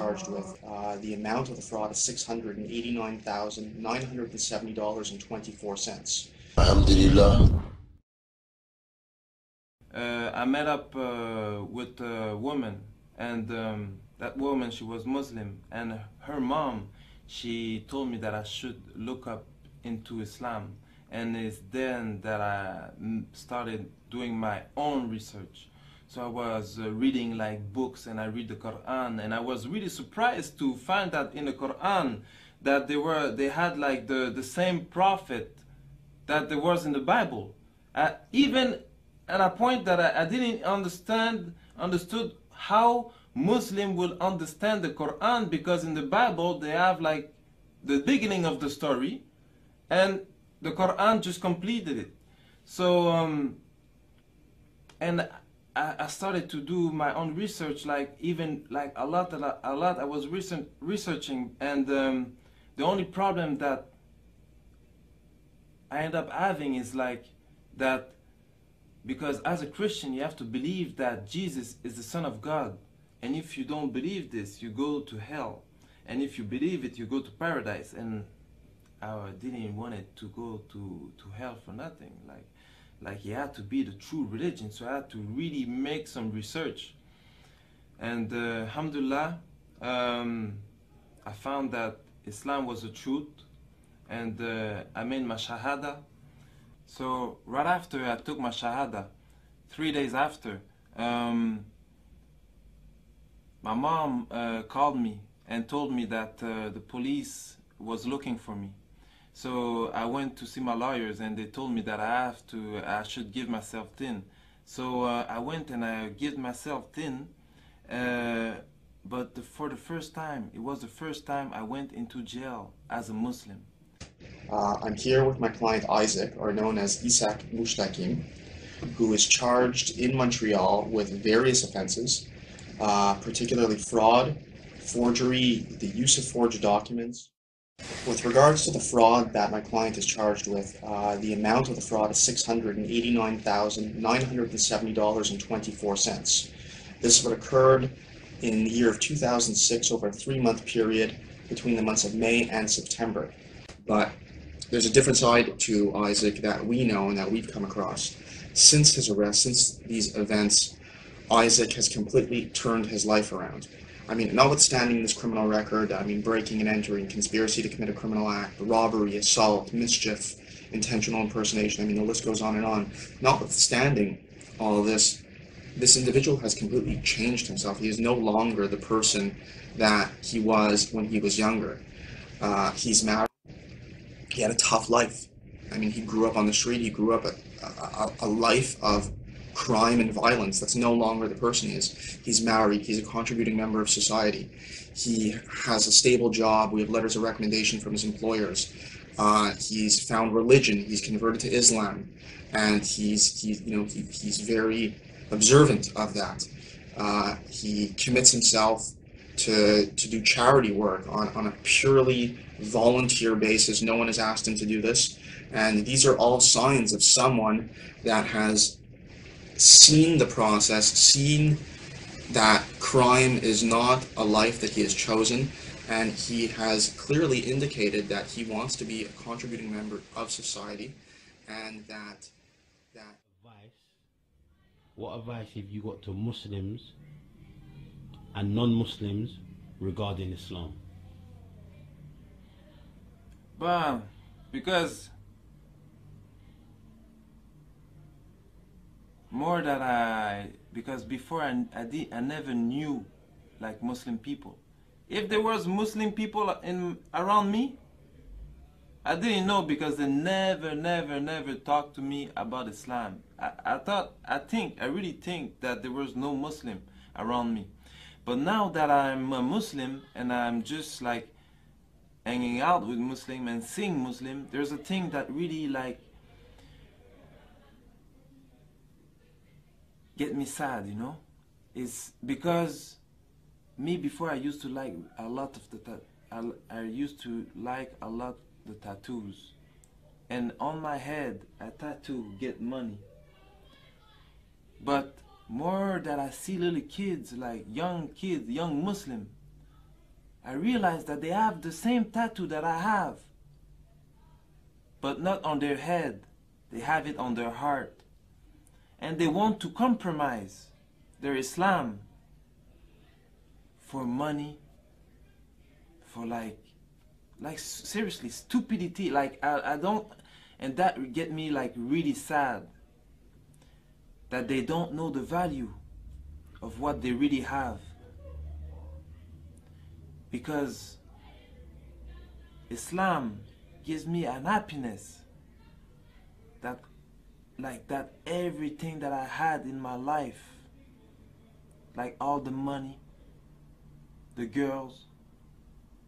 charged with. The amount of the fraud is $689,970.24. Alhamdulillah. I met up with a woman, and that woman, she was Muslim, and her mom, she told me that I should look up into Islam, and it's then that I started doing my own research. So I was reading like books, and I read the Quran, and I was really surprised to find that in the Quran that they had like the same prophet that there was in the Bible. Even at a point that I didn't understood how Muslim will understand the Quran, because in the Bible they have like the beginning of the story, and the Quran just completed it. So and I started to do my own research, like even like a lot. I was researching, and the only problem that I end up having is like that, because as a Christian you have to believe that Jesus is the Son of God, and if you don't believe this, you go to hell, and if you believe it, you go to paradise. And I didn't want it to go to hell for nothing. Like it had to be the true religion, so I had to really make some research. And alhamdulillah, I found that Islam was the truth, and I made my shahada. So right after I took my shahada, 3 days after, my mom called me and told me that the police was looking for me. So I went to see my lawyers, and they told me that I should give myself in. So I went and I gave myself in, but for the first time, it was the first time I went into jail as a Muslim. I'm here with my client Isaac, or known as Isaac Mushtakim, who is charged in Montreal with various offenses, particularly fraud, forgery, the use of forged documents. With regards to the fraud that my client is charged with, the amount of the fraud is $689,970.24. This would occurred in the year of 2006 over a 3-month period between the months of May and September. But there's a different side to Isaac that we know and that we've come across. Since his arrest, since these events, Isaac has completely turned his life around. I mean, notwithstanding this criminal record, I mean, breaking and entering, conspiracy to commit a criminal act, robbery, assault, mischief, intentional impersonation, I mean, the list goes on and on. Notwithstanding all of this, this individual has completely changed himself. He is no longer the person that he was when he was younger. He's married. He had a tough life. I mean, he grew up on the street. He grew up a life of crime and violence. That's no longer the person he is. He's married. He's a contributing member of society. He has a stable job. We have letters of recommendation from his employers. He's found religion. He's converted to Islam, and he's very observant of that. He commits himself to do charity work on a purely volunteer basis. No one has asked him to do this, and these are all signs of someone that has seen the process, seen that crime is not a life that he has chosen, and he has clearly indicated that he wants to be a contributing member of society, and that What advice have you got to Muslims and non-Muslims regarding Islam? But because before I never knew like Muslim people. If there was Muslim people around me, I didn't know, because they never talked to me about Islam. I really think that there was no Muslim around me. But now that I'm a Muslim and I'm just like hanging out with Muslim and seeing Muslim, there's a thing that really like get me sad, you know? It's because me, before I used to like a lot of I used to like a lot the tattoos, and on my head a tattoo get money. But more that I see little kids, like young kids, young Muslim, I realized that they have the same tattoo that I have, but not on their head. They have it on their heart. And they want to compromise their Islam for money, for like seriously, stupidity. Like, I don't, and that get me like really sad, that they don't know the value of what they really have. Because Islam gives me an happiness that, like, that everything that I had in my life, like all the money, the girls,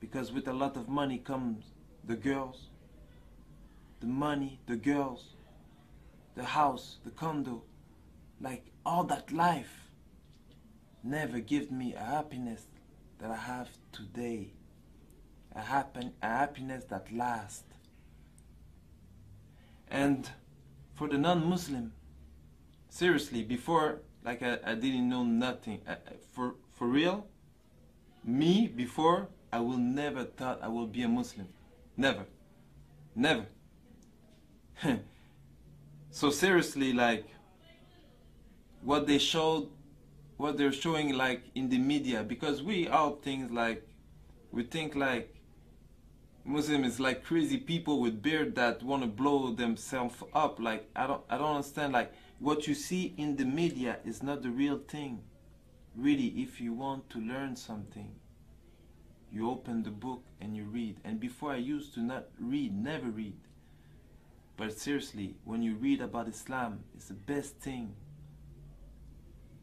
because with a lot of money comes the girls, the money, the girls, the house, the condo, like all that life never gives me a happiness that I have today, a happiness that lasts. And for the non-Muslim, seriously, before, like, I didn't know nothing. For real, me, before, I will never thought I will be a Muslim. Never. Never. So seriously, like, what they're showing, like, in the media, because we all think like, we think like Muslim is like crazy people with beard that want to blow themselves up. Like, I don't understand. Like, what you see in the media is not the real thing. Really, if you want to learn something, you open the book and you read. And before, I used to not read, never read. But seriously, when you read about Islam, it's the best thing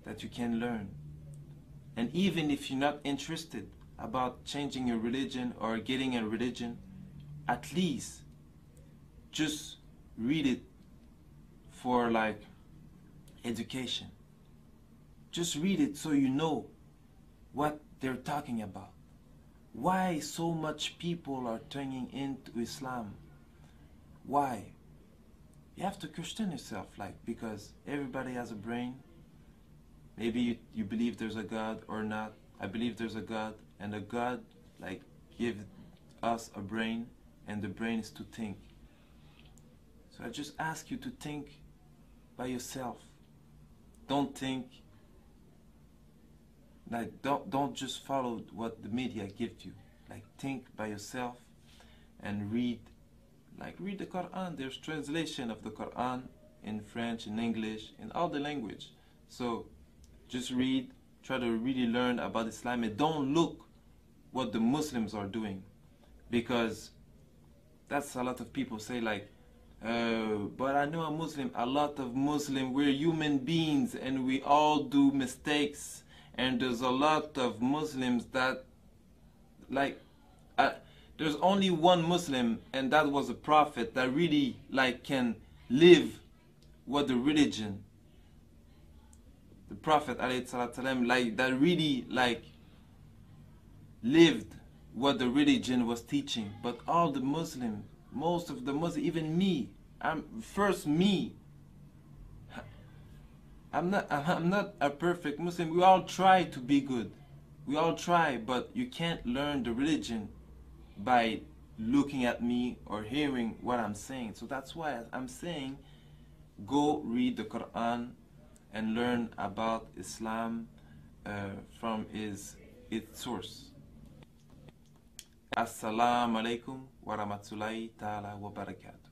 that you can learn. And even if you're not interested about changing your religion or getting a religion, at least just read it for like education. Just read it so you know what they're talking about. Why so much people are turning into Islam? Why? You have to question yourself, like, because everybody has a brain. Maybe you believe there's a God or not. I believe there's a God, and a God, like, gives us a brain, and the brain is to think. So I just ask you to think by yourself. Don't think, like, don't just follow what the media gives you. Like, think by yourself and read. Like, read the Quran. There's translation of the Quran in French, in English, in all the language. So just read, try to really learn about Islam, and don't look what the Muslims are doing, because that's a lot of people say, like, but I know a Muslim. A lot of Muslims, we're human beings and we all do mistakes, and there's a lot of Muslims that, like, there's only one Muslim, and that was a prophet that really, like, can live what the religion, the Prophet ﷺ, like, that really, like, lived what the religion was teaching. But all the Muslims, most of the Muslims, even me, I'm not a perfect Muslim. We all try to be good. We all try, but you can't learn the religion by looking at me or hearing what I'm saying. So that's why I'm saying, go read the Quran and learn about Islam from its source. Assalamu alaikum wa rahmatullahi ta'ala wa barakatuh.